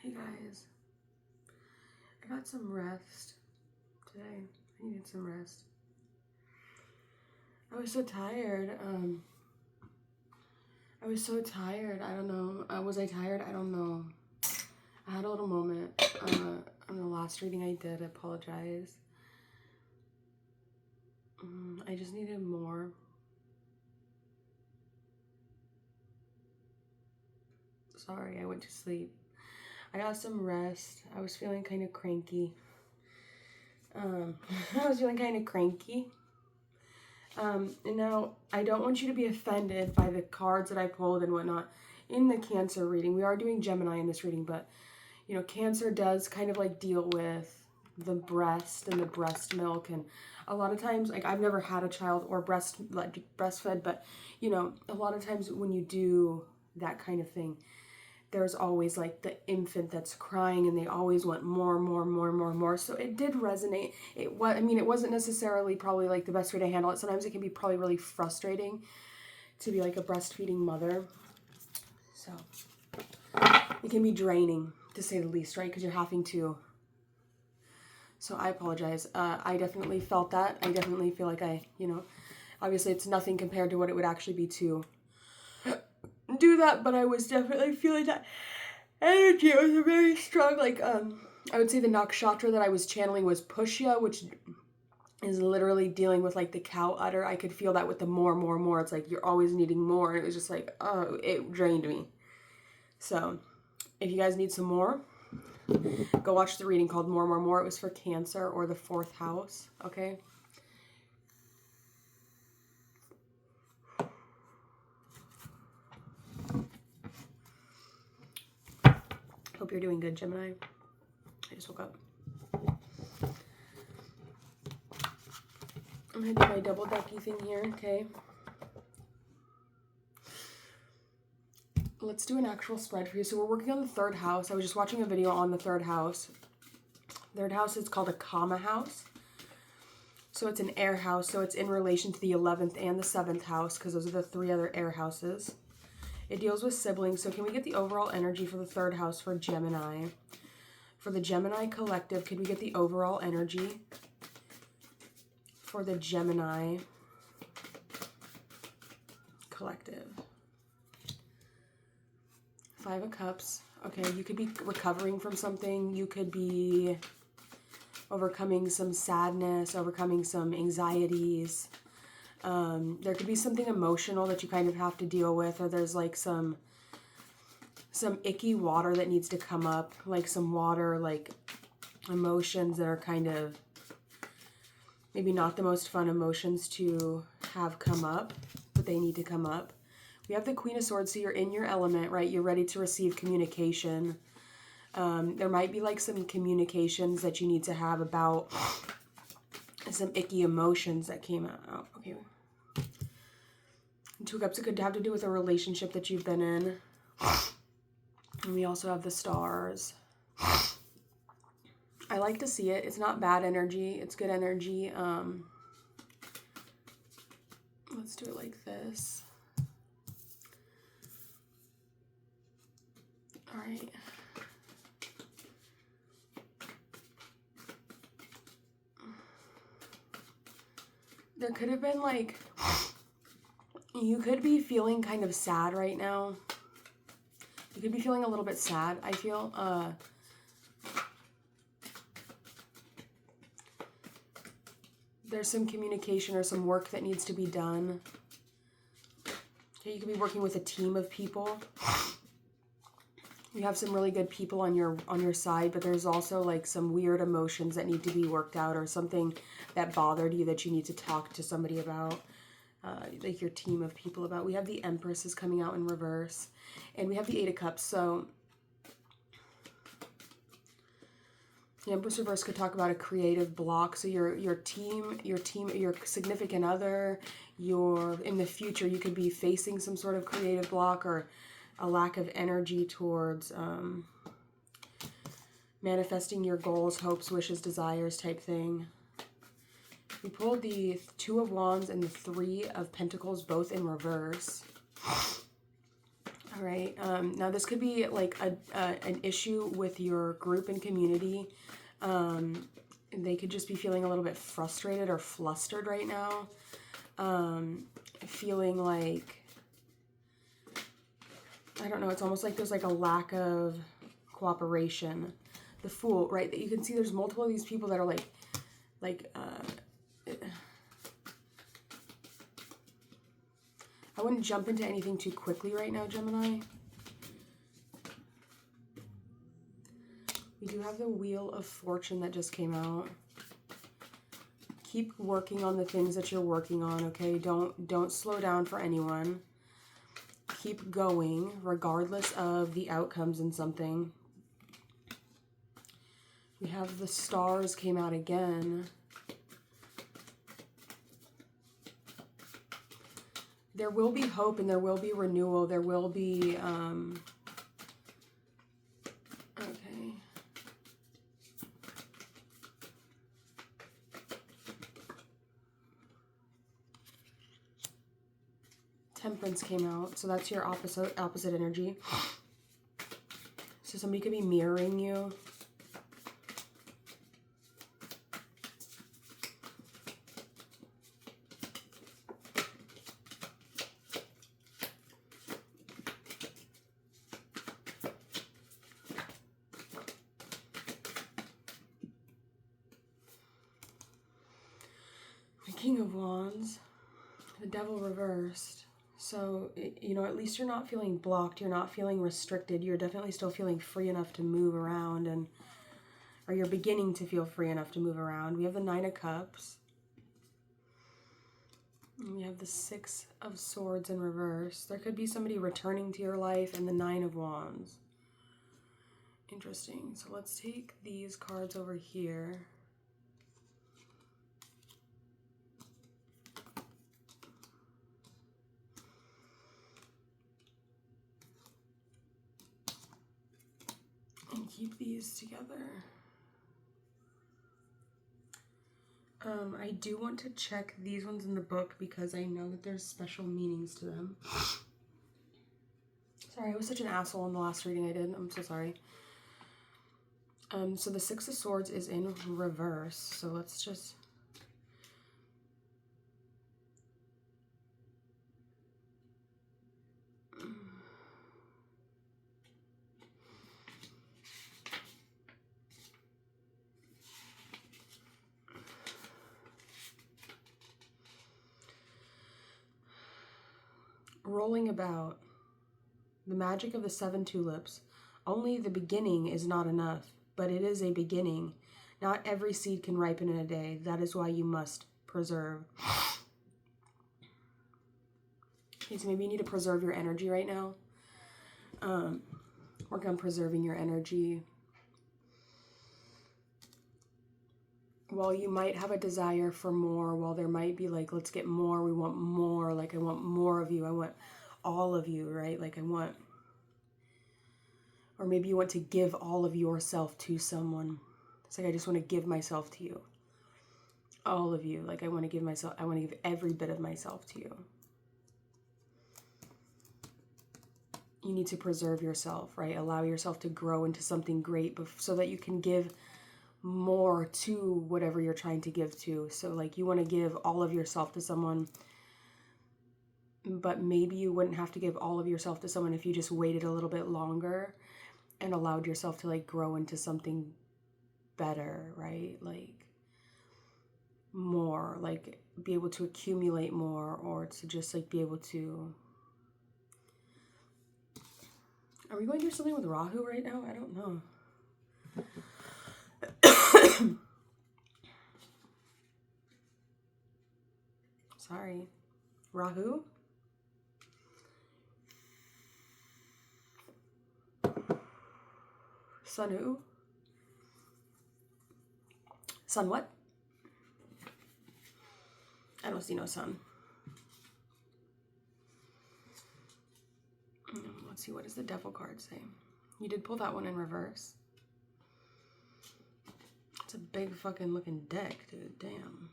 Hey guys, I got some rest today. I needed some rest. I was so tired. I don't know. Was I tired? I don't know. I had a little moment on the last reading I did. I apologize. I just needed more. Sorry, I went to sleep. I got some rest. I was feeling kind of cranky. And now I don't want you to be offended by the cards that I pulled and whatnot in the Cancer reading. We are doing Gemini in this reading, but you know, Cancer does kind of like deal with the breast and the breast milk, and a lot of times, like, I've never had a child or breastfed, but you know, a lot of times when you do that kind of thing, there's always like the infant that's crying and they always want more. So it did resonate. It wasn't necessarily probably like the best way to handle it. Sometimes it can be probably really frustrating to be like a breastfeeding mother. So it can be draining, to say the least, right? Because you're having to. So I apologize. I definitely felt that. I definitely feel like obviously it's nothing compared to what it would actually be to do that, but I was definitely feeling that energy. It was a very strong, I would say the nakshatra that I was channeling was Pushya, which is literally dealing with like the cow udder. I could feel that with the more. It's like you're always needing more, and it was just like, oh, it drained me. So if you guys need some more, go watch the reading called More. It was for Cancer or the 4th house, okay? Hope you're doing good, Gemini. I just woke up. I'm going to do my double decky thing here, okay? Let's do an actual spread for you. So we're working on the 3rd house. I was just watching a video on the 3rd house. 3rd house is called a Kama house. So it's an air house. So it's in relation to the 11th and the 7th house, because those are the 3 other air houses. It deals with siblings. So can we get the overall energy for the 3rd house for Gemini? For the Gemini collective, could we get the overall energy for the Gemini collective? 5 of Cups. Okay, you could be recovering from something. You could be overcoming some sadness, overcoming some anxieties. There could be something emotional that you kind of have to deal with, or there's like some icky water that needs to come up, like some water, like emotions that are kind of maybe not the most fun emotions to have come up, but they need to come up. We have the Queen of Swords, so you're in your element, right? You're ready to receive communication. There might be like some communications that you need to have about some icky emotions that came out. Okay. 2 Cups, it could have to do with a relationship that you've been in. And we also have the Stars. I like to see it. It's not bad energy. It's good energy. Let's do it like this. All right. There could have been like, you could be feeling kind of sad right now. You could be feeling a little bit sad, I feel. There's some communication or some work that needs to be done. Okay, you could be working with a team of people. You have some really good people on your side, but there's also like some weird emotions that need to be worked out, or something that bothered you that you need to talk to somebody about, like your team of people about. We have the Empress is coming out in reverse, and we have the 8 of Cups. So the Empress reverse could talk about a creative block. So your team, your significant other, in the future, you could be facing some sort of creative block or a lack of energy towards manifesting your goals, hopes, wishes, desires type thing. We pulled the 2 of Wands and the 3 of Pentacles, both in reverse. All right. Now this could be like an issue with your group and community. They could just be feeling a little bit frustrated or flustered right now. Feeling like, I don't know, it's almost like there's like a lack of cooperation. The Fool, right? That you can see there's multiple of these people that are like I wouldn't jump into anything too quickly right now, Gemini. We do have the Wheel of Fortune that just came out. Keep working on the things that you're working on, okay? Don't slow down for anyone. Keep going regardless of the outcomes in something. We have the Stars came out again. There will be hope and there will be renewal. There will be, okay. Temperance came out, so that's your opposite energy. So somebody could be mirroring you. The King of Wands, the Devil reversed. So, you know, at least you're not feeling blocked. You're not feeling restricted. You're definitely still feeling free enough to move around, or you're beginning to feel free enough to move around. We have the Nine of Cups. And we have the Six of Swords in reverse. There could be somebody returning to your life, and the Nine of Wands. Interesting. So let's take these cards over here. And keep these together. I do want to check these ones in the book because I know that there's special meanings to them. Sorry, I was such an asshole in the last reading I did. I'm so sorry. So the Six of Swords is in reverse. So let's just... Rolling about. The magic of the 7 tulips. Only the beginning is not enough, but it is a beginning. Not every seed can ripen in a day. That is why you must preserve. Okay, so maybe you need to preserve your energy right now. Work on preserving your energy. While you might have a desire for more, while there might be like, let's get more, we want more, like I want more of you, I want all of you, right? Like I want, or maybe you want to give all of yourself to someone. It's like, I just want to give myself to you. All of you, like I want to give myself, I want to give every bit of myself to you. You need to preserve yourself, right? Allow yourself to grow into something great so that you can give more to whatever you're trying to give to. So like you want to give all of yourself to someone, but maybe you wouldn't have to give all of yourself to someone if you just waited a little bit longer and allowed yourself to like grow into something better, right? Like more, like be able to accumulate more, or to just like be able to... Are we going through something with Rahu right now? I don't know. Sorry. Rahu? Sun who? Sun what? I don't see no sun. Let's see, what does the Devil card say? You did pull that one in reverse. It's a big fucking looking deck, dude. Damn.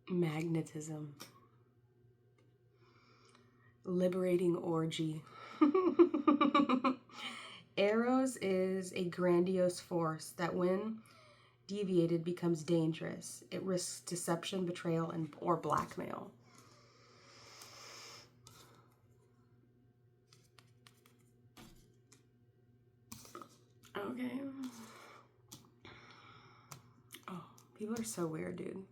Magnetism. Liberating orgy. Eros is a grandiose force that when deviated becomes dangerous. It risks deception, betrayal, or blackmail. Okay. Oh, people are so weird, dude.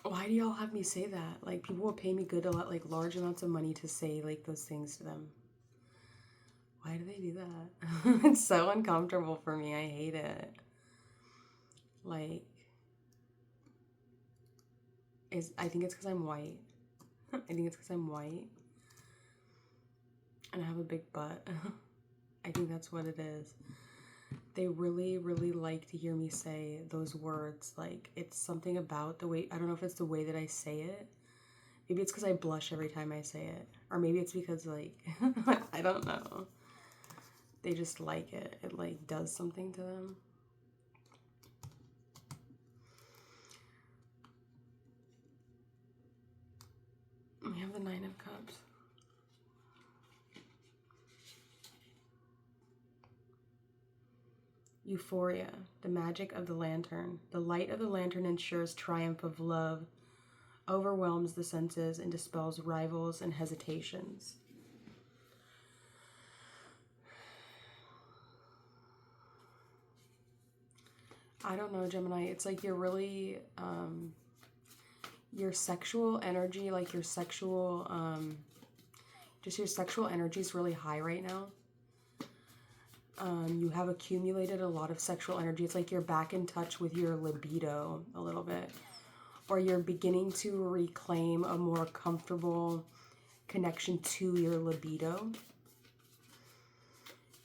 Why do y'all have me say that? Like, people will pay me good, like large amounts of money to say like those things to them. Why do they do that? It's so uncomfortable for me. I hate it. Like, I think it's because I'm white. I think it's because I'm white. And I have a big butt. I think that's what it is. They really, really like to hear me say those words. Like, it's something about the way, I don't know if it's the way that I say it. Maybe it's because I blush every time I say it. Or maybe it's because, like, I don't know. They just like it. It, like, does something to them. We have the Nine of Cups. Euphoria, the magic of the lantern. The light of the lantern ensures triumph of love, overwhelms the senses, and dispels rivals and hesitations. I don't know, Gemini. It's like you're really, your sexual energy, like your sexual, just your sexual energy is really high right now. You have accumulated a lot of sexual energy. It's like you're back in touch with your libido a little bit. Or you're beginning to reclaim a more comfortable connection to your libido,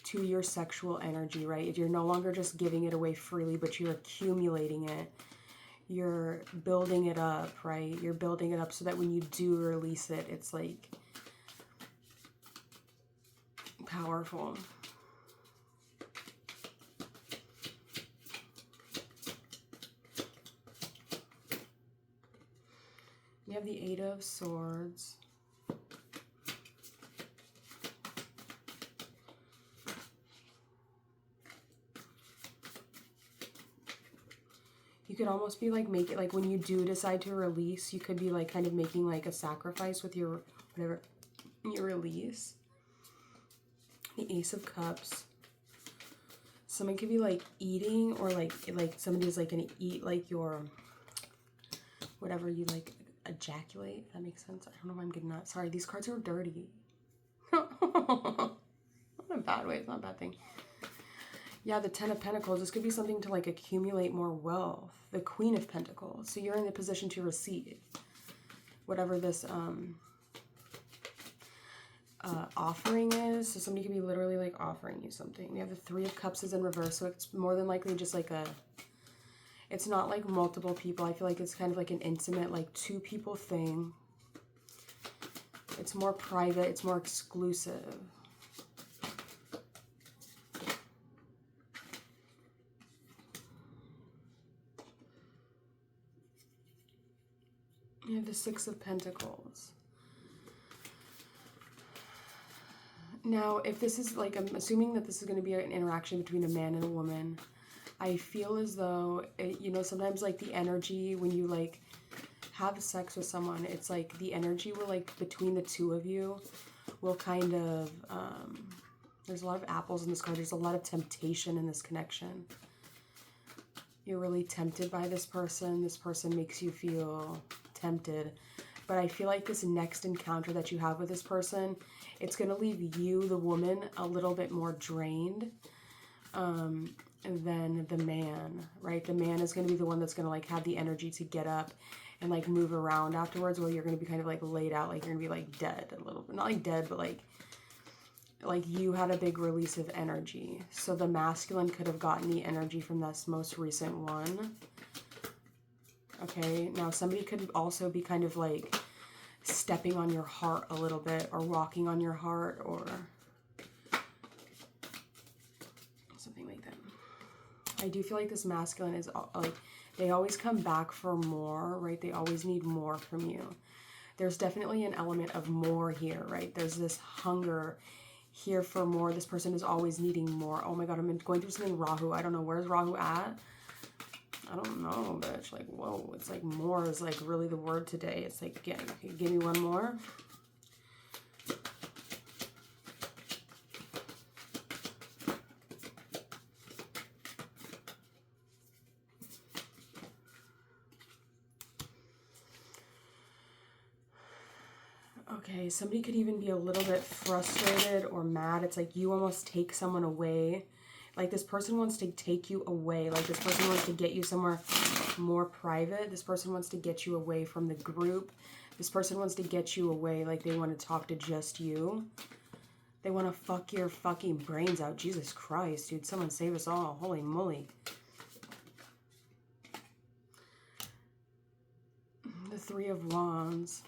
to your sexual energy, right? If you're no longer just giving it away freely, but you're accumulating it, you're building it up, right? You're building it up so that when you do release it, it's like powerful. You have the Eight of Swords. You could almost be like make it like when you do decide to release, you could be like kind of making like a sacrifice with your whatever you release. The Ace of Cups. Someone could be like eating, or like somebody's like gonna eat like your whatever you like ejaculate, if that makes sense. I don't know if I'm getting that. Sorry, these cards are dirty. Not in a bad way, it's not a bad thing. Yeah, the Ten of Pentacles. This could be something to like accumulate more wealth. The Queen of Pentacles. So you're in the position to receive whatever this offering is. So somebody could be literally like offering you something. We have the Three of Cups is in reverse. So it's more than likely just like it's not like multiple people. I feel like it's kind of like an intimate, like two people thing. It's more private. It's more exclusive. You have the Six of Pentacles. Now, if this is like, I'm assuming that this is going to be an interaction between a man and a woman. I feel as though, you know, sometimes like the energy when you like have sex with someone, it's like the energy will like between the two of you will kind of, there's a lot of apples in this card. There's a lot of temptation in this connection. You're really tempted by this person. This person makes you feel tempted. But I feel like this next encounter that you have with this person, it's going to leave you, the woman, a little bit more drained than the man, right? The man is going to be the one that's going to like have the energy to get up and like move around afterwards, while you're going to be kind of like laid out, like you're going to be like dead a little bit. Not like dead, but like you had a big release of energy. So the masculine could have gotten the energy from this most recent one. Okay, now somebody could also be kind of like stepping on your heart a little bit, or walking on your heart, or something like that. I do feel like this masculine is like, they always come back for more, right? They always need more from you. There's definitely an element of more here, right? There's this hunger here for more. This person is always needing more. Oh my God, I'm going through something Rahu. I don't know. Where's Rahu at? I don't know, bitch. Like, whoa. It's like more is like really the word today. It's like, yeah, okay, give me one more. Okay, somebody could even be a little bit frustrated or mad. It's like you almost take someone away. Like this person wants to take you away. Like this person wants to get you somewhere more private. This person wants to get you away from the group. This person wants to get you away. Like they want to talk to just you. They want to fuck your fucking brains out. Jesus Christ, dude. Someone save us all. Holy moly. The Three of Wands.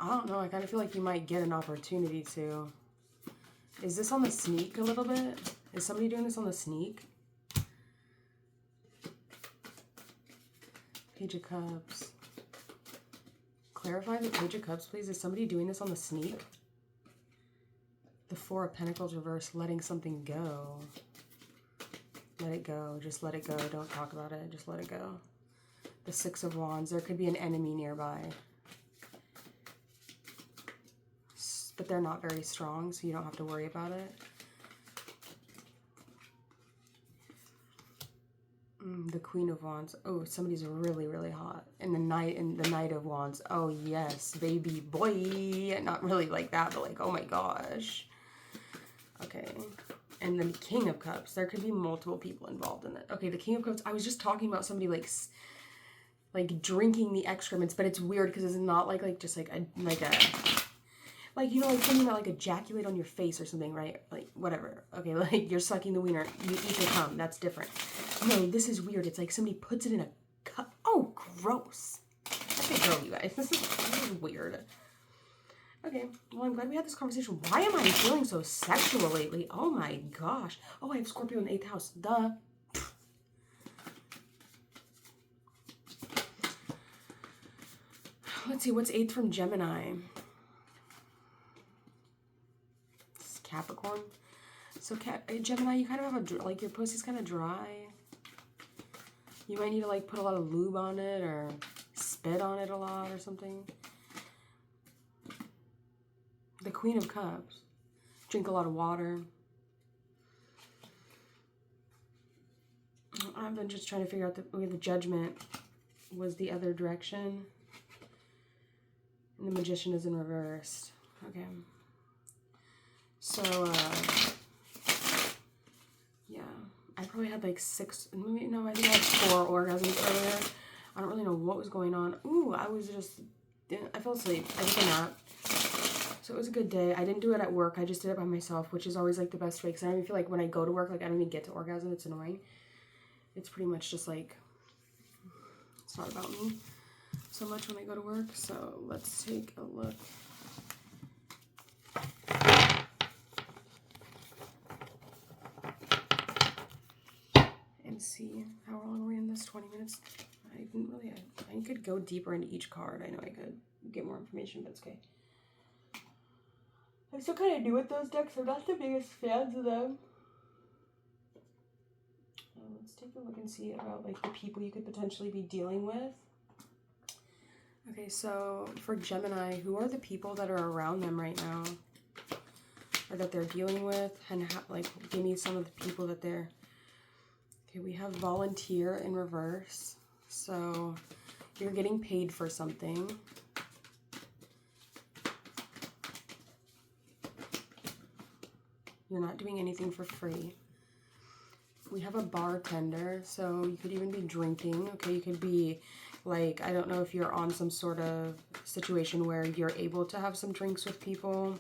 I don't know. I kind of feel like you might get an opportunity to. Is this on the sneak a little bit? Is somebody doing this on the sneak? Page of Cups. Clarify the Page of Cups, please. Is somebody doing this on the sneak? The Four of Pentacles reverse. Letting something go. Let it go. Just let it go. Don't talk about it. Just let it go. The Six of Wands. There could be an enemy nearby. But they're not very strong, so you don't have to worry about it. The Queen of Wands. Oh, somebody's really, really hot. And the Knight of Wands. Oh, yes, baby boy. Not really like that, but like, oh my gosh. Okay. And the King of Cups. There could be multiple people involved in it. Okay, the King of Cups. I was just talking about somebody like drinking the excrements, but it's weird because it's not like just like a like, you know, like something that like ejaculate on your face or something, right? Like, whatever. Okay, like you're sucking the wiener, you eat the cum. That's different. No, this is weird. It's like somebody puts it in a cup. Oh, gross. Okay, girl, you guys. This is weird. Okay, well, I'm glad we had this conversation. Why am I feeling so sexual lately? Oh my gosh. Oh, I have Scorpio in the 8th house. Duh. Let's see, what's 8th from Gemini? Capricorn. So Gemini, you kind of have like your pussy's kind of dry. You might need to like put a lot of lube on it or spit on it a lot or something. The Queen of Cups. Drink a lot of water. I've been just trying to figure out the Judgment was the other direction. And the Magician is in reverse. Okay. So, yeah, I probably had like 6, maybe, no, I think I had 4 orgasms earlier. I don't really know what was going on. Ooh, I fell asleep. I took a nap. So it was a good day. I didn't do it at work. I just did it by myself, which is always like the best way. Because I don't even feel like when I go to work, like I don't even get to orgasm. It's annoying. It's pretty much just like, it's not about me so much when I go to work. So let's take a look. See how long are we in this? 20 minutes. I could go deeper into each card. I know I could get more information, but it's okay. I'm still kind of new with those decks. I'm not the biggest fans of them. Let's take a look and see about like the people you could potentially be dealing with. Okay, so for Gemini, who are the people that are around them right now, or that they're dealing with, and like give me some of the people that they're. Okay, we have volunteer in reverse. So you're getting paid for something. You're not doing anything for free. We have a bartender, so you could even be drinking. Okay, you could be like, I don't know if you're on some sort of situation where you're able to have some drinks with people.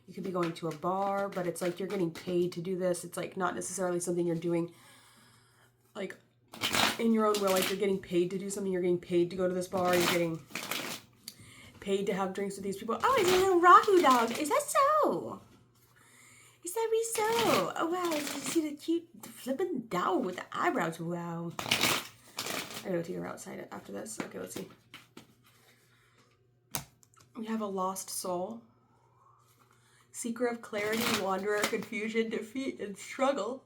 You could be going to a bar, but it's like you're getting paid to do this. It's like not necessarily something you're doing like in your own will, like you're getting paid to do something, you're getting paid to go to this bar, you're getting paid to have drinks with these people. Oh, it's a little Rahu dog. Is that so? Is very so. Oh, wow. You see the cute flipping doll with the eyebrows. Wow. I gotta take her outside after this. Okay, let's see. We have a lost soul. Seeker of clarity, wanderer, confusion, defeat, and struggle.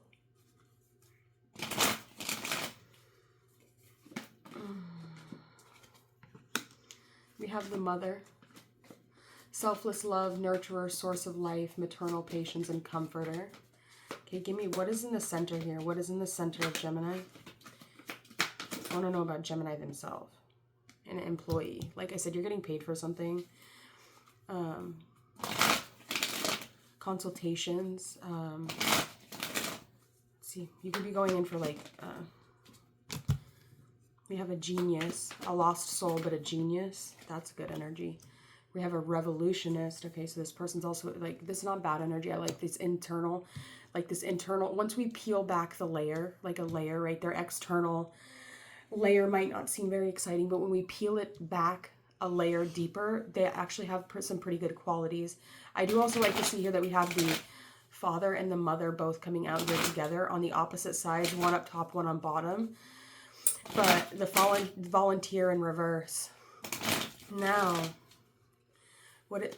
We have the mother. Selfless love, nurturer, source of life, maternal patience, and comforter. Okay, give me what is in the center here. What is in the center of Gemini? I want to know about Gemini themselves. An employee. Like I said, you're getting paid for something. Consultations. Let's see, you could be going in for like, we have a genius, a lost soul, but a genius. That's good energy. We have a revolutionist. Okay, so this person's also like, this is not bad energy. I like this internal, once we peel back the layer, like a layer, right? Their external layer might not seem very exciting, but when we peel it back a layer deeper, they actually have some pretty good qualities. I do also like to see here that we have the father and the mother both coming out here together on the opposite sides, one up top, one on bottom. But the volunteer in reverse. Now,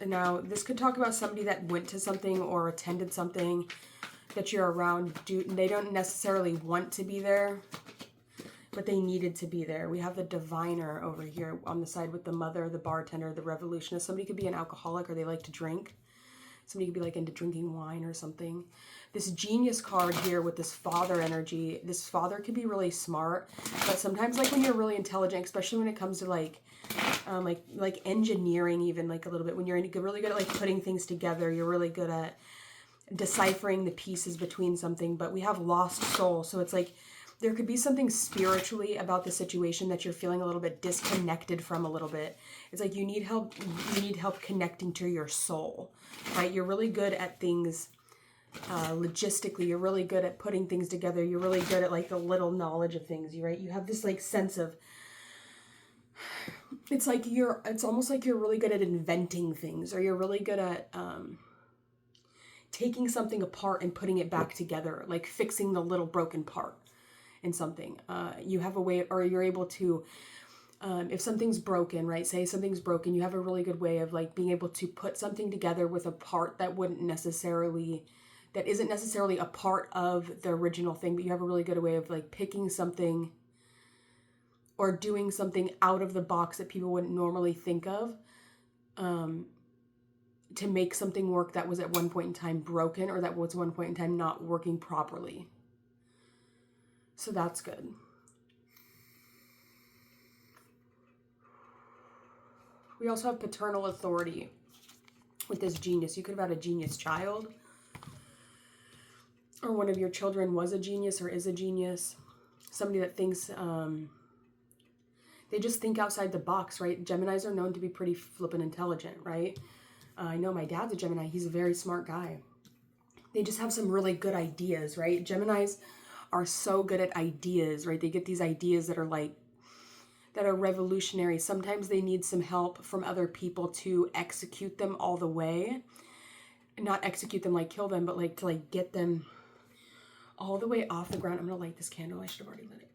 now this could talk about somebody that went to something or attended something that you're around. They don't necessarily want to be there, but they needed to be there. We have the diviner over here on the side with the mother, the bartender, the revolutionist. Somebody could be an alcoholic or they like to drink. Somebody could be like into drinking wine or something. This genius card here with this father energy, this father could be really smart, but sometimes like when you're really intelligent, especially when it comes to like engineering, even like a little bit, when you're really good at like putting things together, you're really good at deciphering the pieces between something. But we have lost soul. So it's like, there could be something spiritually about the situation that you're feeling a little bit disconnected from a little bit. It's like you need help connecting to your soul, right? You're really good at things logistically. You're really good at putting things together. You're really good at like the little knowledge of things, right? You have this like sense of, it's almost like you're really good at inventing things, or you're really good at taking something apart and putting it back together, like fixing the little broken part in something. You have a way, or you're able to, if something's broken, right? Say something's broken, you have a really good way of like being able to put something together with a part that isn't necessarily a part of the original thing, but you have a really good way of like picking something or doing something out of the box that people wouldn't normally think of, to make something work that was at one point in time broken, or that was one point in time not working properly. So that's good. We also have paternal authority with this genius. You could have had a genius child, or one of your children was a genius or is a genius. Somebody that thinks, they just think outside the box, right? Geminis are known to be pretty flippin' intelligent, right? I know my dad's a Gemini. He's a very smart guy. They just have some really good ideas, right? Geminis are so good at ideas, right? They get these ideas that are revolutionary. Sometimes they need some help from other people to execute them all the way. Not execute them like kill them, but like to like get them all the way off the ground. I'm gonna light this candle. I should have already lit it.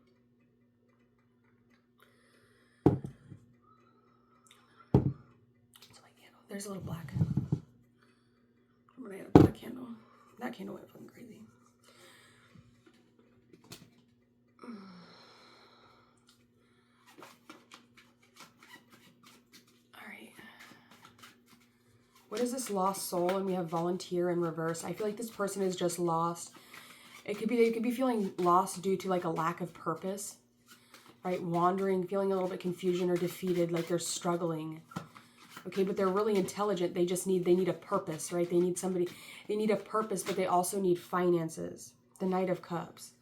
It's a light candle. There's a little black. I'm gonna add a black candle. That candle went fucking crazy. What is this lost soul? And we have volunteer in reverse. I feel like this person is just lost. They could be feeling lost due to like a lack of purpose, right? Wandering, feeling a little bit confusion or defeated, like they're struggling. Okay, but they're really intelligent. They need a purpose, right? They need a purpose, but they also need finances. The Knight of Cups.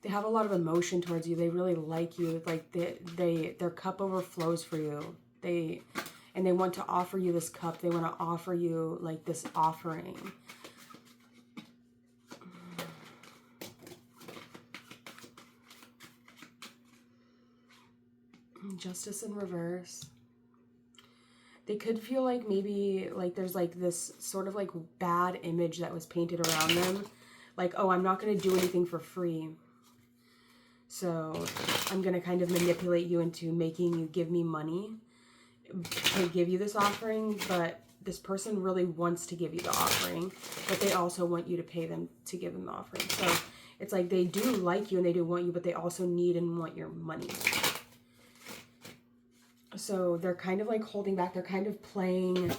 They have a lot of emotion towards you. They really like you. Like their cup overflows for you. And they want to offer you this cup. They want to offer you like this offering. Justice in reverse. They could feel like maybe like there's like this sort of like bad image that was painted around them. Like, oh, I'm not going to do anything for free. So I'm going to kind of manipulate you into making you give me money to give you this offering. But this person really wants to give you the offering, but they also want you to pay them to give them the offering. So it's like they do like you and they do want you, but they also need and want your money. So they're kind of like holding back. They're kind of playing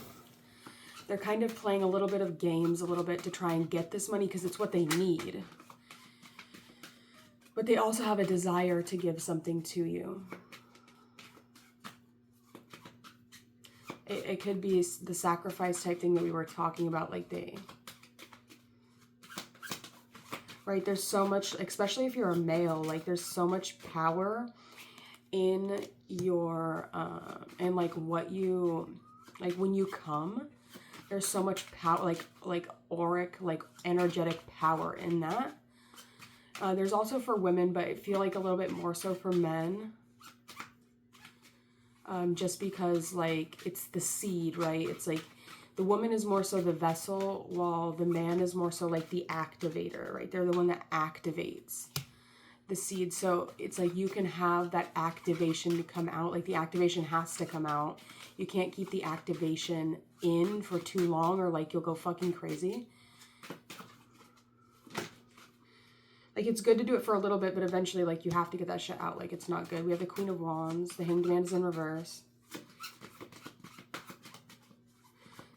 a little bit of games, a little bit to try and get this money because it's what they need. But they also have a desire to give something to you. It could be the sacrifice type thing that we were talking about, like right? There's so much, especially if you're a male, like there's so much power in your, and like what you, like when you come, there's so much power, like auric, like energetic power in that. There's also for women, but I feel like a little bit more so for men. Just because like it's the seed, right? It's like the woman is more so the vessel while the man is more so like the activator, right? They're the one that activates the seed. So it's like you can have that activation to come out. Like the activation has to come out. You can't keep the activation in for too long or like you'll go fucking crazy. Like it's good to do it for a little bit, but eventually like you have to get that shit out. Like it's not good. We have the Queen of Wands. The Hanged Man is in reverse.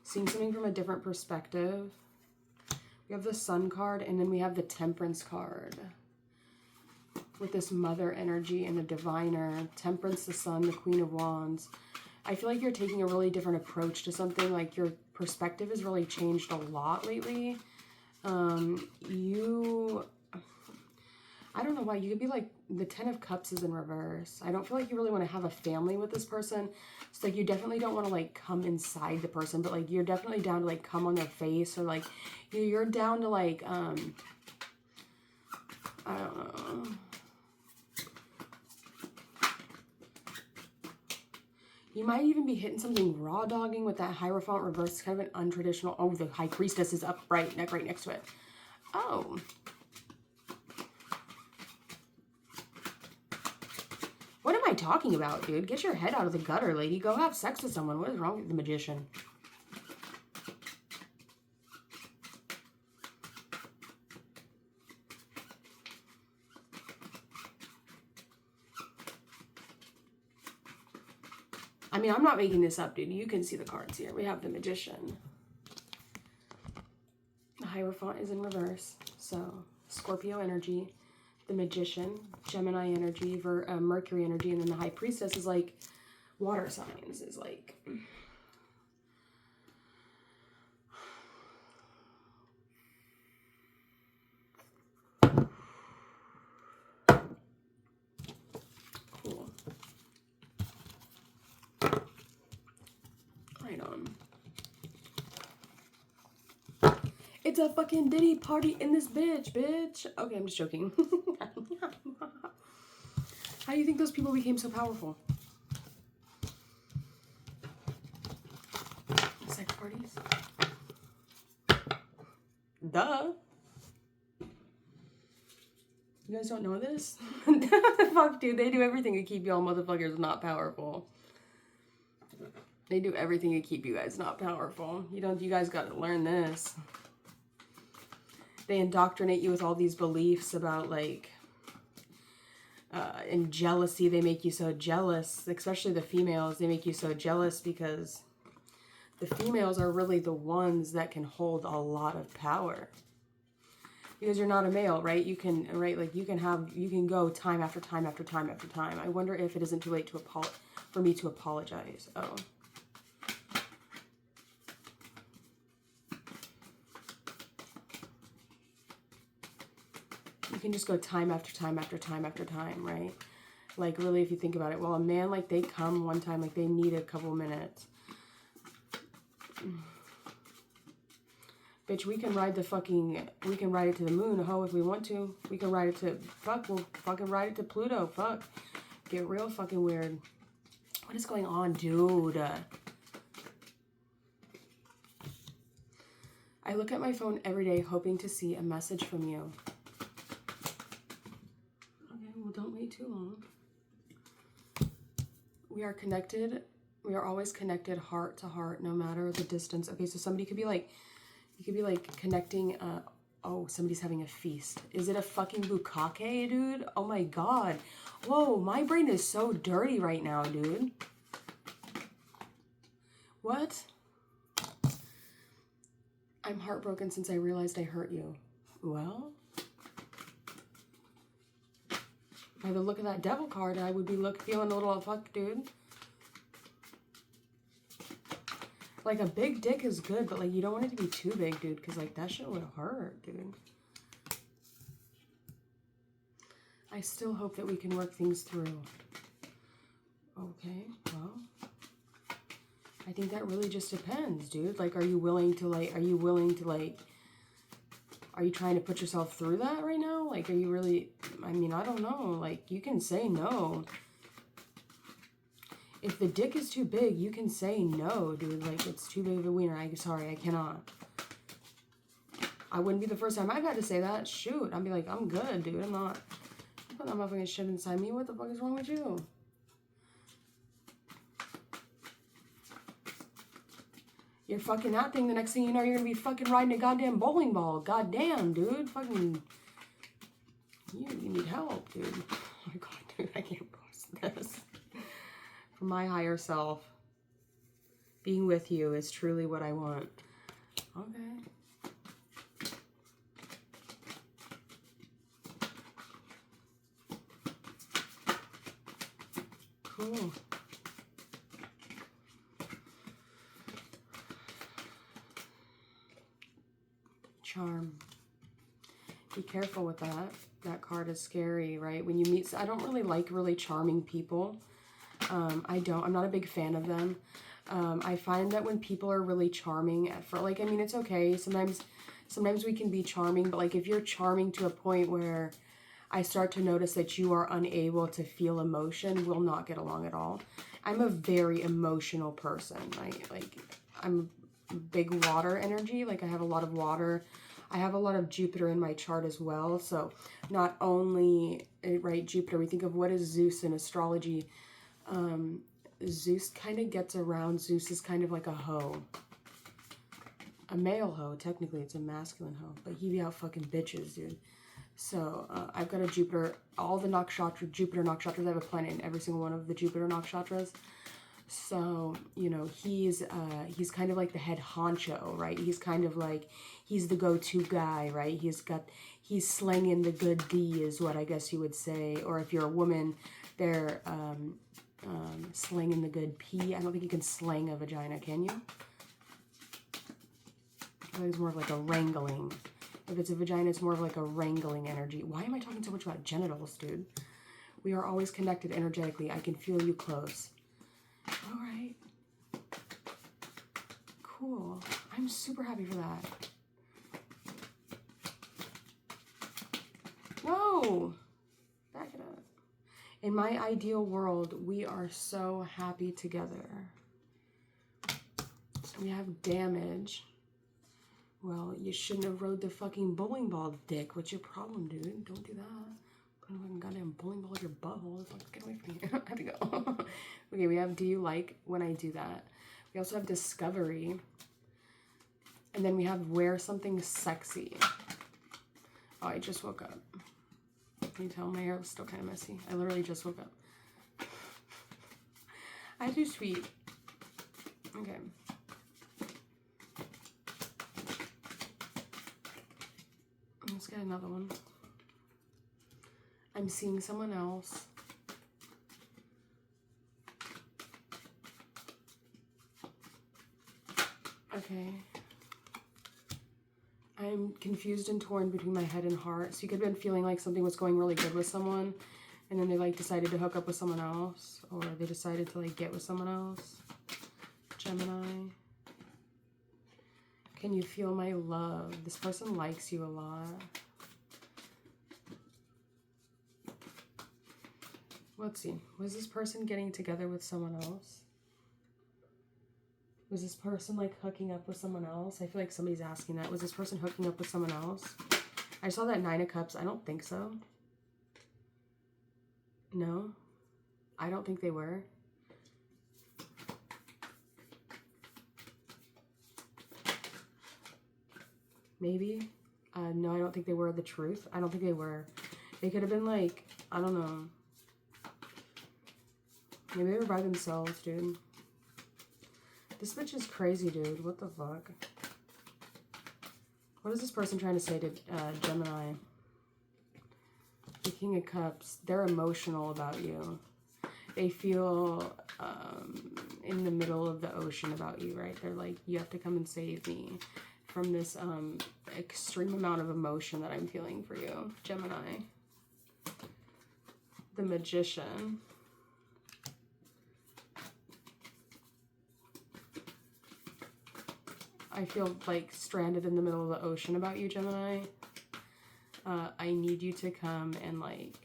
Seeing something from a different perspective. We have the Sun card and then we have the Temperance card. With this mother energy and the diviner. Temperance, the Sun, the Queen of Wands. I feel like you're taking a really different approach to something. Like your perspective has really changed a lot lately. I don't know why. You could be like, the Ten of Cups is in reverse. I don't feel like you really want to have a family with this person. It's like you definitely don't want to like come inside the person, but like you're definitely down to like come on their face or like you're down to like, I don't know. You might even be hitting something raw dogging with that Hierophant reverse. It's kind of an untraditional. Oh, the High Priestess is upright, right next to it. Oh. What am I talking about, dude? Get your head out of the gutter, lady. Go have sex with someone. What is wrong with the Magician? I mean, I'm not making this up, dude. You can see the cards here. We have the Magician. The Hierophant is in reverse. So, Scorpio energy. The Magician. Gemini energy. Mercury energy. And then the High Priestess is like water signs. Is like... Cool. Right on. It's a fucking Diddy party in this bitch. Okay, I'm just joking. How do you think those people became so powerful? Sex parties? Duh. You guys don't know this? Fuck, dude. They do everything to keep y'all motherfuckers not powerful. They do everything to keep you guys not powerful. You guys gotta learn this. They indoctrinate you with all these beliefs about like, and jealousy. They make you so jealous, especially the females. They make you so jealous because the females are really the ones that can hold a lot of power. Because you're not a male, right? You can, right? Like you can go time after time after time after time. I wonder if it isn't too late for me to apologize. Oh. You can just go time after time after time after time, right? Like really, if you think about it, well, a man, like they come one time, like they need a couple minutes. Bitch, we can ride it to the moon, ho, if we want to. We can ride it to, we'll fucking ride it to Pluto, fuck. Get real fucking weird. What is going on, dude? I look at my phone every day hoping to see a message from you. Okay, well, don't wait too long. We are connected. We are always connected heart to heart, no matter the distance. Okay, so somebody could be like, you could be like connecting, oh, somebody's having a feast. Is it a fucking bukkake, dude? Oh my God. Whoa, my brain is so dirty right now, dude. What? I'm heartbroken since I realized I hurt you. Well, by the look of that devil card, I would be feeling a little fuck, dude. Like, a big dick is good, but, like, you don't want it to be too big, dude, because, like, that shit would hurt, dude. I still hope that we can work things through. Okay, well, I think that really just depends, dude. Like, are you trying to put yourself through that right now? Like, are you really, I mean, I don't know. Like, you can say no. If the dick is too big, you can say no, dude. Like, it's too big of a wiener. I'm sorry, I cannot. I wouldn't be the first time I've had to say that. Shoot, I'd be like, I'm good, dude. I'm not putting that motherfucking shit inside me. What the fuck is wrong with you? You're fucking that thing. The next thing you know, you're gonna be fucking riding a goddamn bowling ball. Goddamn, dude. Fucking, you need help, dude. Oh my God, dude, I can't post this. For my higher self, being with you is truly what I want. Okay. Cool. Charm. Be careful with that. That card is scary, right? When you meet, I don't really like really charming people. I'm not a big fan of them. I find that when people are really charming like, I mean, it's okay. Sometimes we can be charming, but like if you're charming to a point where I start to notice that you are unable to feel emotion, we'll not get along at all. I'm a very emotional person. I'm big water energy. Like, I have a lot of water. I have a lot of Jupiter in my chart as well. So not only, right, Jupiter, we think of what is Zeus in astrology. Zeus kind of gets around. Zeus is kind of like a hoe. A male hoe. Technically, it's a masculine hoe. But he be out fucking bitches, dude. So, I've got a Jupiter. All the Jupiter nakshatras, I have a planet in every single one of the Jupiter nakshatras. So, you know, he's kind of like the head honcho, right? He's kind of like, he's the go-to guy, right? He's slanging the good D is what I guess you would say. Or if you're a woman, they're, slanging the good P. I don't think you can slang a vagina, can you? I think it's more of like a wrangling. If it's a vagina, it's more of like a wrangling energy. Why am I talking so much about genitals, dude? We are always connected energetically. I can feel you close. All right. Cool. I'm super happy for that. Whoa! Back it up. In my ideal world, we are so happy together. We have damage. Well, you shouldn't have rode the fucking bowling ball, dick. What's your problem, dude? Don't do that. Put a fucking goddamn bowling ball in your butthole. Like, get away from me. I have to go. Okay, we have do you like when I do that? We also have discovery. And then we have wear something sexy. Oh, I just woke up. Can you tell my hair was still kind of messy? I literally just woke up. I'm too sweet. Okay. Let's get another one. I'm seeing someone else. Okay. I'm confused and torn between my head and heart. So you could have been feeling like something was going really good with someone, and then they like decided to hook up with someone else, or they decided to like get with someone else. Gemini. Can you feel my love? This person likes you a lot. Let's see. Was this person getting together with someone else? Was this person like hooking up with someone else? I feel like somebody's asking that. Was this person hooking up with someone else? I saw that 9 of Cups. I don't think so. No, I don't think they were. Maybe. No, I don't think they were the truth. I don't think they were. They could have been like, I don't know. Maybe they were by themselves, dude. This bitch is crazy, dude. What the fuck? What is this person trying to say to Gemini? The King of Cups. They're emotional about you. They feel in the middle of the ocean about you, right? They're like, you have to come and save me from this extreme amount of emotion that I'm feeling for you, Gemini. The Magician. I feel like stranded in the middle of the ocean about you, Gemini. I need you to come and like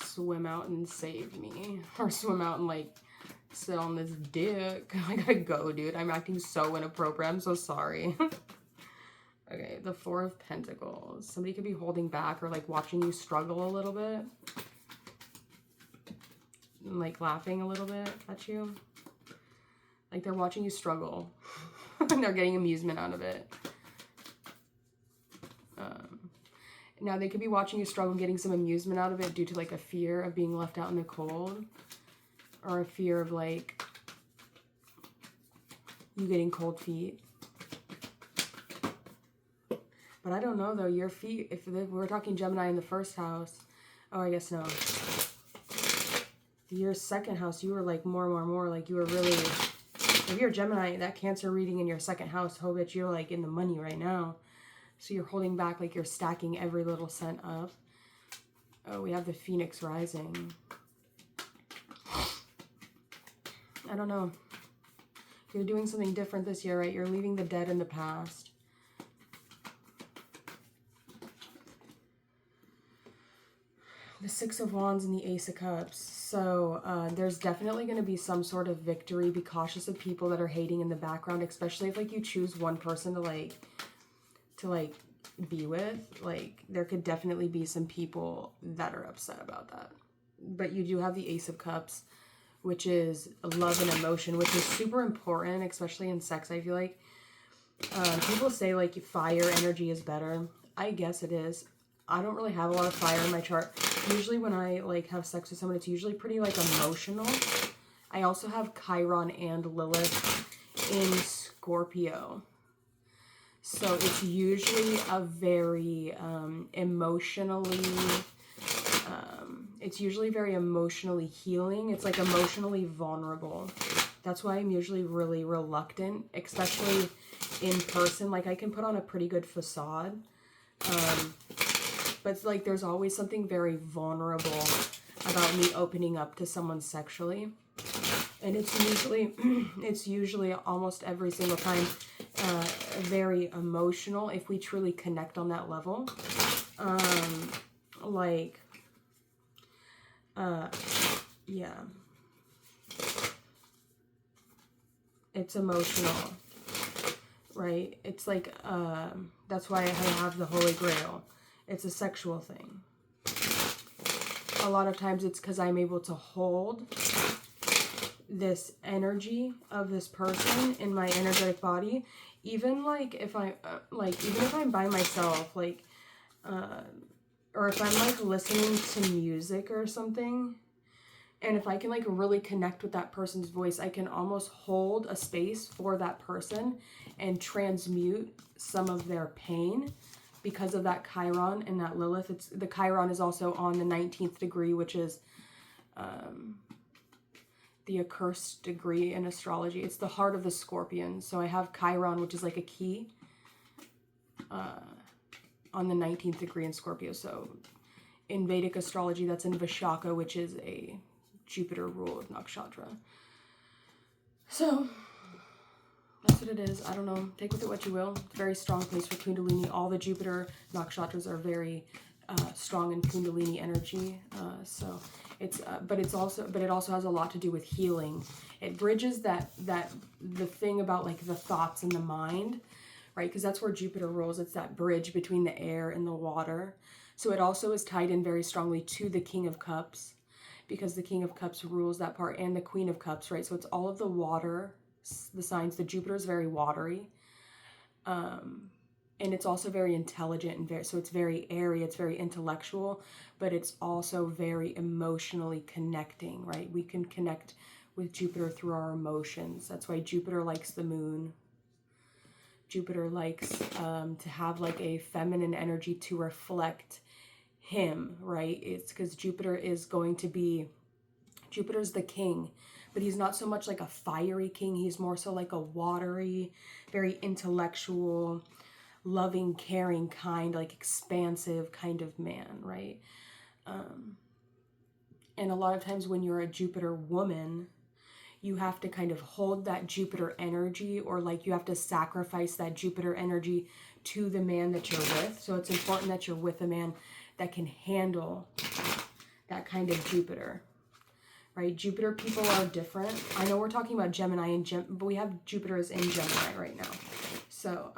swim out and save me, or swim out and like sit on this dick. I gotta go, dude. I'm acting so inappropriate. I'm so sorry. Okay, the 4 of Pentacles. Somebody could be holding back or like watching you struggle a little bit. And, like laughing a little bit at you. Like they're watching you struggle. And they're getting amusement out of it. Now they could be watching you struggle, getting some amusement out of it due to like a fear of being left out in the cold. Or a fear of like you getting cold feet. But I don't know though, your feet, if we're talking Gemini in the first house, oh, I guess no. Your second house, you were like more, like you were really, if you're Gemini, that Cancer reading in your second house, oh bitch, you're like in the money right now. So you're holding back, like you're stacking every little cent up. Oh, we have the Phoenix rising. I don't know. You're doing something different this year, right? You're leaving the dead in the past. The 6 of Wands and the Ace of Cups. So there's definitely going to be some sort of victory. Be cautious of people that are hating in the background, especially if like you choose one person to be with. Like there could definitely be some people that are upset about that. But you do have the Ace of Cups, which is love and emotion, which is super important, especially in sex. I feel like people say like fire energy is better. I guess it is. I don't really have a lot of fire in my chart. Usually when I like have sex with someone, it's usually pretty like emotional. I also have Chiron and Lilith in Scorpio. So it's usually a very emotionally, it's usually very emotionally healing. It's like emotionally vulnerable. That's why I'm usually really reluctant, especially in person. Like I can put on a pretty good facade. But like there's always something very vulnerable about me opening up to someone sexually. And it's usually almost every single time very emotional if we truly connect on that level. Yeah. It's emotional, right? It's like, that's why I have the Holy Grail. It's a sexual thing. A lot of times it's because I'm able to hold this energy of this person in my energetic body. Even like if I, even if I'm by myself, like, or if I'm like listening to music or something, and if I can like really connect with that person's voice, I can almost hold a space for that person and transmute some of their pain because of that Chiron and that Lilith. It's the Chiron is also on the 19th degree, which is the accursed degree in astrology. It's the heart of the Scorpion. So I have Chiron, which is like a key, on the 19th degree in Scorpio. So in Vedic astrology, that's in Vishaka, which is a Jupiter ruled nakshatra. So that's what it is. I don't know. Take with it what you will. It's a very strong place for Kundalini. All the Jupiter nakshatras are very strong in Kundalini energy. So But it also has a lot to do with healing. It bridges the thing about like the thoughts and the mind, right? Because that's where Jupiter rules. It's that bridge between the air and the water. So it also is tied in very strongly to the King of Cups, because the King of Cups rules that part, and the Queen of Cups, right? So it's all of the water, the signs. The Jupiter is very watery. And it's also very intelligent and so it's very airy, it's very intellectual, but it's also very emotionally connecting, right? We can connect with Jupiter through our emotions. That's why Jupiter likes the moon. Jupiter likes to have like a feminine energy to reflect him, right? It's because Jupiter's the king, but he's not so much like a fiery king. He's more so like a watery, very intellectual, loving, caring, kind, like expansive kind of man, right? And a lot of times when you're a Jupiter woman, you have to kind of hold that Jupiter energy, or like you have to sacrifice that Jupiter energy to the man that you're with. So it's important that you're with a man that can handle that kind of Jupiter, right? Jupiter people are different. I know we're talking about Gemini but we have Jupiter is in Gemini right now. So,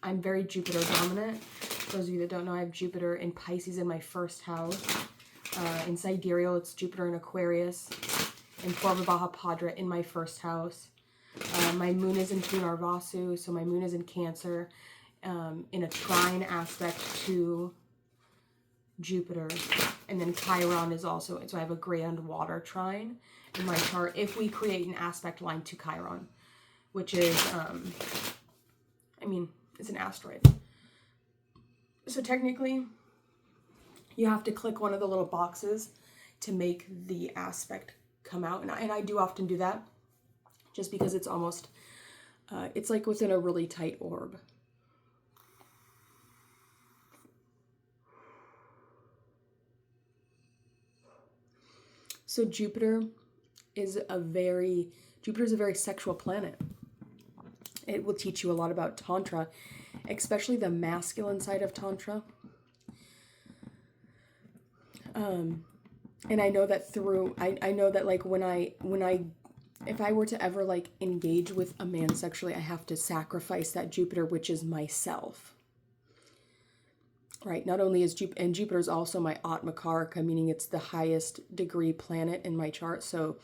I'm very Jupiter dominant. For those of you that don't know, I have Jupiter in Pisces in my first house. In Sidereal, it's Jupiter in Aquarius. In Purva Padra in my first house. My moon is in Punarvasu, so my moon is in Cancer, in a trine aspect to Jupiter. And then Chiron is also, so I have a grand water trine in my chart if we create an aspect line to Chiron, which is, it's an asteroid. So technically, you have to click one of the little boxes to make the aspect come out. And I do often do that just because it's almost, it's like within a really tight orb. So Jupiter is a very sexual planet. It will teach you a lot about Tantra, especially the masculine side of Tantra. And I know that I know that like if I were to ever like engage with a man sexually, I have to sacrifice that Jupiter, which is myself. Right? Not only is Jupiter is also my Atmakaraka, meaning it's the highest degree planet in my chart. So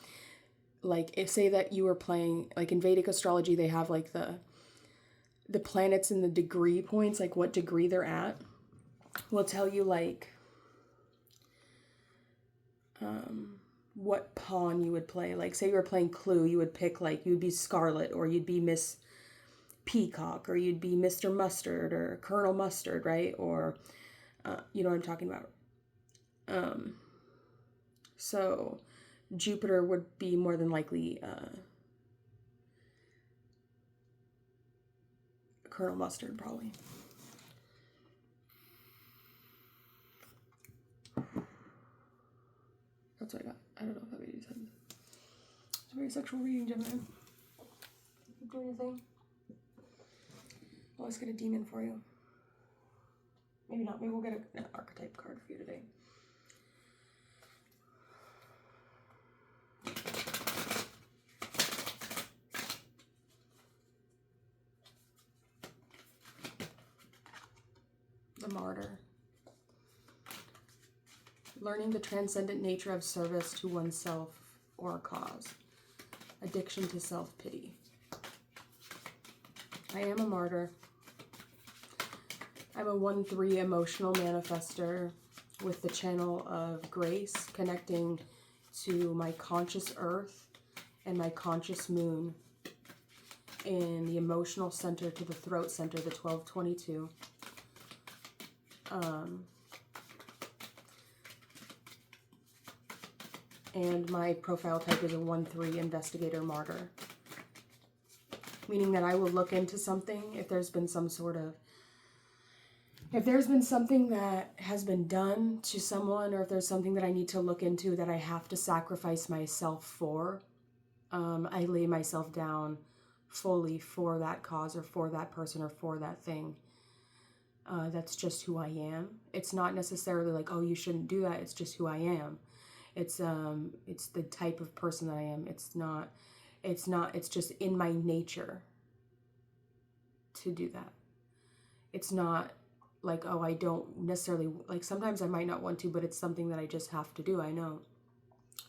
like if say that you were playing, like in Vedic astrology, they have like the planets and the degree points, like what degree they're at, will tell you like what pawn you would play. Like say you were playing Clue, you would pick like, you'd be Scarlet, or you'd be Miss Peacock, or you'd be Mr. Mustard or Colonel Mustard, right? Or you know what I'm talking about. So Jupiter would be more than likely Colonel Mustard, probably. That's what I got. I don't know if that made any sense. It's a very sexual reading, Gemini. Keep doing your thing. I'll always get a demon for you. Maybe not. Maybe we'll get an archetype card for you today. The Martyr. Learning the transcendent nature of service to oneself or a cause. Addiction to self-pity. I am a martyr. I'm a 1-3 emotional manifester with the channel of grace, connecting to my conscious earth and my conscious moon in the emotional center to the throat center, the 1222. And my profile type is a 1-3 investigator martyr, meaning that I will look into something if there's been something that has been done to someone, or if there's something that I need to look into that I have to sacrifice myself for. I lay myself down fully for that cause or for that person or for that thing. That's just who I am. It's not necessarily like, oh, you shouldn't do that. It's just who I am. It's the type of person that I am. It's just in my nature to do that. It's not like, oh, I don't necessarily, like, sometimes I might not want to, but it's something that I just have to do, I know.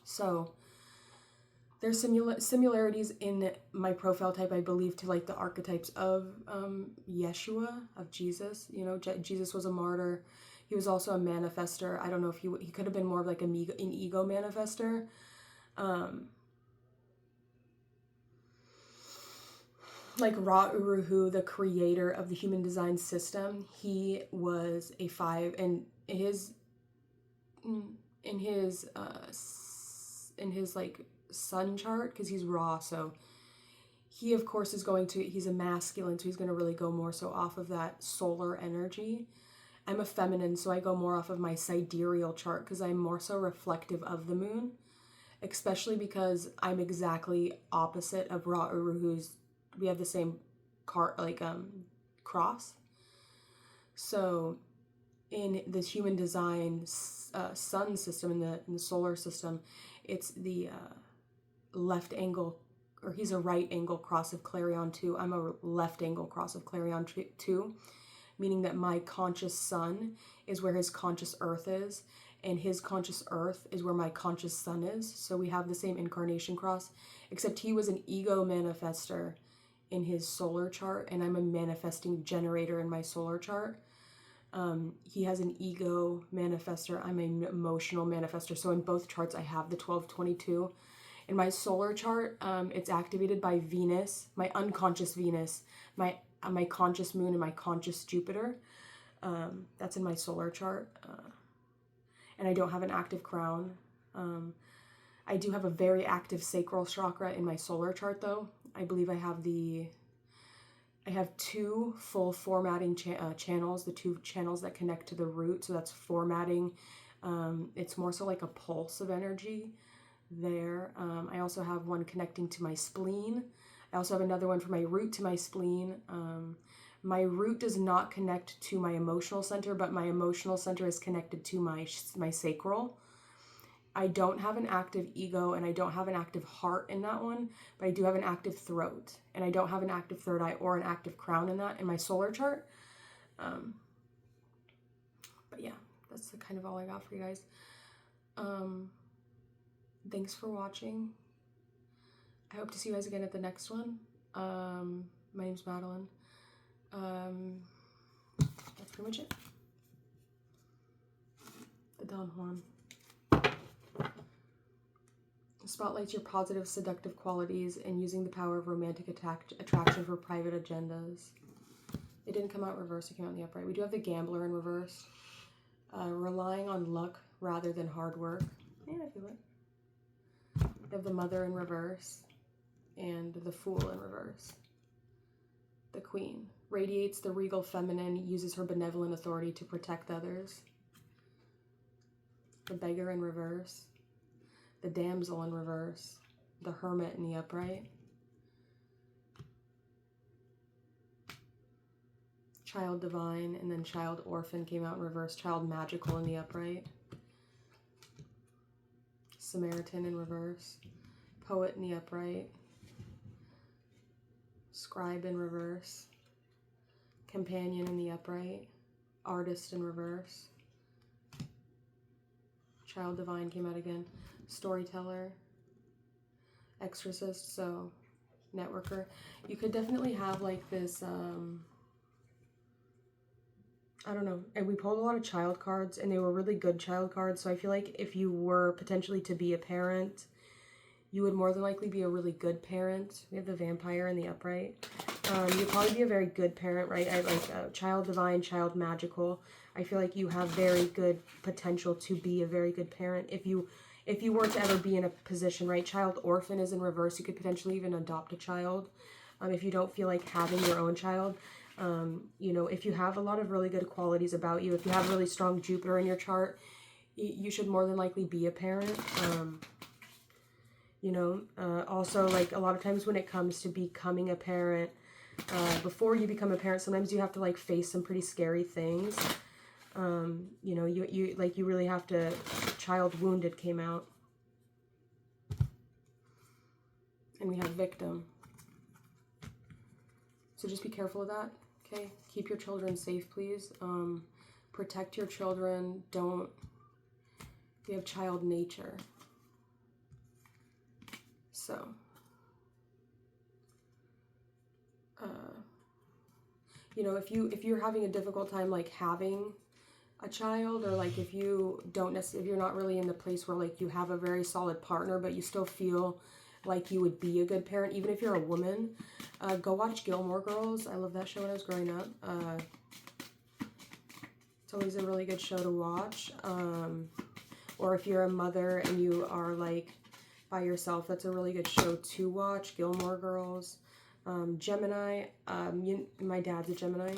So there's similarities in my profile type, I believe, to like the archetypes of Yeshua, of Jesus. You know, Jesus was a martyr. He was also a manifester. I don't know if he could have been more of like an ego manifester. Like Ra Uru, the creator of the human design system, he was a 5, and in his like sun chart, because he's Ra, so he of course is he's a masculine, so he's going to really go more so off of that solar energy. I'm a feminine, so I go more off of my sidereal chart because I'm more so reflective of the moon, especially because I'm exactly opposite of Ra Uru, we have the same cross. So in this human design sun system, in the solar system, it's the left angle, or he's a right angle cross of Clarion 2. I'm a left angle cross of Clarion 2, meaning that my conscious sun is where his conscious earth is, and his conscious earth is where my conscious sun is. So we have the same incarnation cross, except he was an ego manifester in his solar chart, and I'm a manifesting generator in my solar chart. He has an ego manifester. I'm an emotional manifester. So in both charts, I have the 1222. In my solar chart, it's activated by Venus, my unconscious Venus, my conscious moon, and my conscious Jupiter. That's in my solar chart. And I don't have an active crown. I do have a very active sacral chakra in my solar chart, though. I believe I have 2 full formatting channels, the 2 channels that connect to the root. So that's formatting. It's more so like a pulse of energy there. I also have one connecting to my spleen. I also have another one for my root to my spleen. My root does not connect to my emotional center, but my emotional center is connected to my sacral. I don't have an active ego, and I don't have an active heart in that one, but I do have an active throat, and I don't have an active third eye or an active crown in my solar chart. But yeah, that's kind of all I got for you guys. Thanks for watching. I hope to see you guys again at the next one. My name's Madeline. That's pretty much it. The Dawn Horn. Spotlights your positive, seductive qualities and using the power of romantic attraction for private agendas. It didn't come out reverse, it came out in the upright. We do have the Gambler in reverse. Relying on luck rather than hard work. Yeah, I feel it. We have the Mother in reverse and the Fool in reverse. The Queen. Radiates the regal feminine, uses her benevolent authority to protect others. The Beggar in reverse. The Damsel in reverse, the Hermit in the upright, Child Divine, and then Child Orphan came out in reverse, Child Magical in the upright, Samaritan in reverse, Poet in the upright, Scribe in reverse, Companion in the upright, Artist in reverse, Child Divine came out again, Storyteller, Exorcist, so Networker. You could definitely have like this, I don't know, and we pulled a lot of child cards, and they were really good child cards, so I feel like if you were potentially to be a parent, you would more than likely be a really good parent. We have the Vampire in the upright. You'd probably be a very good parent, right? I like Child Divine, Child Magical. I feel like you have very good potential to be a very good parent if you were to ever be in a position, right? Child Orphan is in reverse. You could potentially even adopt a child if you don't feel like having your own child. You know, if you have a lot of really good qualities about you, if you have really strong Jupiter in your chart, you should more than likely be a parent. You know, also, like, a lot of times when it comes to becoming a parent, before you become a parent, sometimes you have to, like, face some pretty scary things. You know, you really have to, Child Wounded came out. And we have victim. So just be careful of that, okay? Keep your children safe, please. Protect your children. Don't... We have child nature. So... you know, if you're having a difficult time, like, having a child, or like if you don't necessarily, if you're not really in the place where like you have a very solid partner, but you still feel like you would be a good parent, even if you're a woman, go watch Gilmore Girls. I love that show when I was growing up. It's always a really good show to watch. Or if you're a mother and you are like by yourself, that's a really good show to watch, Gilmore Girls. Gemini, my dad's a Gemini.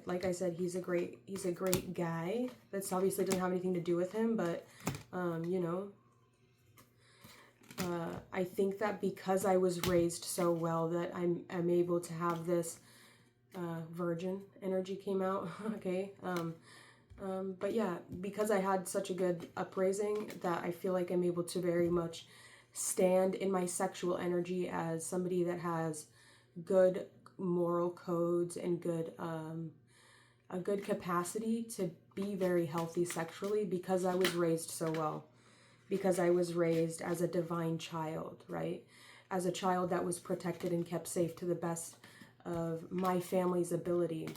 Like I said, he's a great guy. That's obviously doesn't have anything to do with him, but, you know, I think that because I was raised so well that I'm able to have this, virgin energy came out, okay? But yeah, because I had such a good upraising that I feel like I'm able to very much stand in my sexual energy as somebody that has good moral codes and good a good capacity to be very healthy sexually, because I was raised so well, because I was raised as a divine child, right? As a child that was protected and kept safe to the best of my family's ability,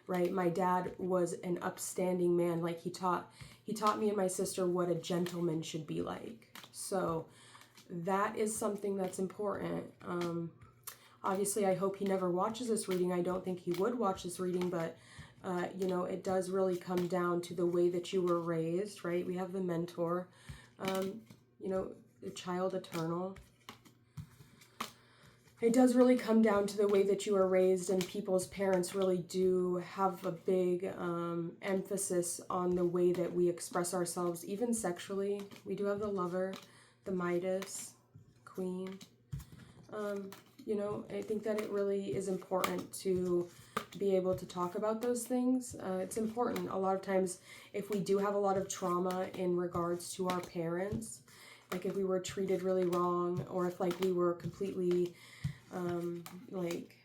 right? My dad was an upstanding man. Like he taught me and my sister what a gentleman should be like. So that is something that's important. Obviously, I hope he never watches this reading. I don't think he would watch this reading, but, you know, it does really come down to the way that you were raised, right? We have the mentor, you know, the child eternal. It does really come down to the way that you were raised, and people's parents really do have a big emphasis on the way that we express ourselves, even sexually. We do have the Lover, the Midas, Queen. You know, I think that it really is important to be able to talk about those things. It's important. A lot of times, if we do have a lot of trauma in regards to our parents, like if we were treated really wrong, or if like we were completely like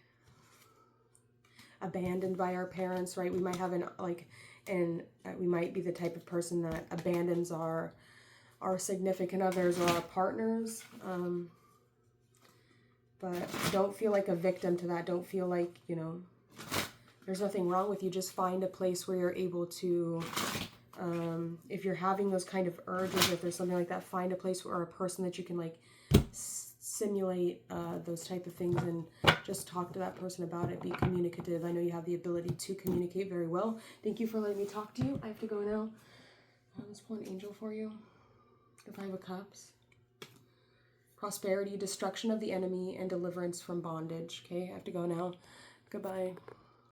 abandoned by our parents, right? We might have we might be the type of person that abandons our significant others or our partners. But don't feel like a victim to that. Don't feel like, you know, there's nothing wrong with you. Just find a place where you're able to, if you're having those kind of urges, if there's something like that, find a place or a person that you can like simulate those type of things and just talk to that person about it. Be communicative. I know you have the ability to communicate very well. Thank you for letting me talk to you. I have to go now. Let's pull an angel for you. The Five of Cups. Prosperity, destruction of the enemy, and deliverance from bondage. Okay, I have to go now. Goodbye.